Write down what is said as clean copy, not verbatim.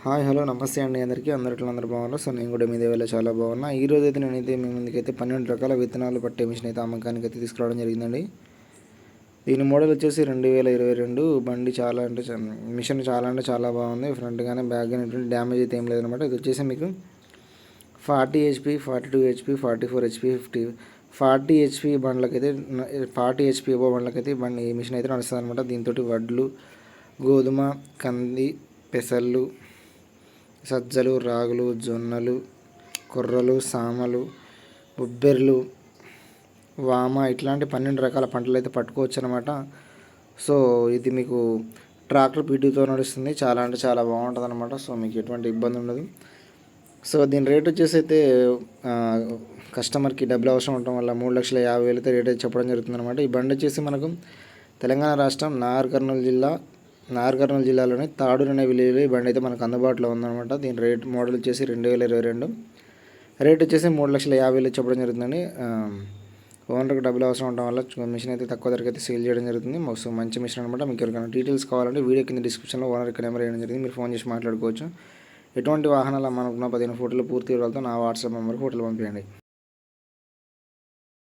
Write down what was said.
Hi hello నమస్తే అండి అందరికీ అందరూ బాగున్నారు. సో నేను కూడా మీ దేవాలో చాలా బాగున్నా. ఈరోజు అయితే నేనైతే మీ ముందుకైతే 12 రకాల విత్తనాలు పట్టే మిషన్ అయితే అమ్మకానికి అయితే తీసుకురావడం జరిగిందండి. దీని మోడల్ వచ్చేసి 2022. బండి మిషన్ చాలా అంటే చాలా బాగుంది. ఫ్రంట్ కానీ బ్యాక్ కానీ ఎటువంటి డ్యామేజ్ అయితే ఏం లేదనమాట. ఇది వచ్చేసి మీకు 40 HP, 42 HP, 44 HP, 40 HP బండ్లకైతే 40 HP ఏవో బండ్లకైతే ఈ మిషన్ అయితే నడుస్తుంది అనమాట. దీంతో వడ్లు, గోధుమ, కంది, పెసళ్ళు, సజ్జలు, రాగులు, జొన్నలు, కొర్రలు, సామలు, బొబ్బెర్లు, వామ ఇట్లాంటి 12 రకాల పంటలు అయితే పట్టుకోవచ్చు అనమాట. సో ఇది మీకు ట్రాక్టర్ పీటీతో నడుస్తుంది. చాలా అంటే చాలా బాగుంటుంది అనమాట. సో మీకు ఎటువంటి ఇబ్బంది ఉండదు. సో దీని రేట్ వచ్చేసి అయితే కస్టమర్కి డబ్బులు అవసరం ఉండటం వల్ల 3,50,000 అయితే రేట్ అయితే చెప్పడం జరుగుతుంది అనమాట. ఈ బండి వచ్చేసి మనకు తెలంగాణ రాష్ట్రం నాగర్ కర్నూలు జిల్లాలోని తాడూరు అనే విలేజ్లో ఈ బండి అయితే మనకు అందుబాటులో ఉందన్నమాట. దీని మోడల్ వచ్చేసి 2022. రేట్ వచ్చేసి 3,50,000 చెప్పడం జరుగుతుందండి. ఓనర్కి డబ్బులు అవసరం ఉండడం వల్ల మిషన్ అయితే తక్కువ ధరకి అయితే సేల్ చేయడం జరుగుతుంది. సో మంచి మిషన్ అనమాట. మీకు ఎవరికైనా డీటెయిల్స్ కావాలంటే వీడియో కింద డిస్క్రిప్షన్లో ఓనర్ యొక్క నెంబర్ వేయడం జరిగింది. మీరు ఫోన్ చేసి మాట్లాడుకోవచ్చు. ఎటువంటి వాహనాలు మనకున్న 15 ఫోటోలు పూర్తి వివరాలతో నా వాట్సాప్ నెంబర్కి ఫోటోలు పంపించండి.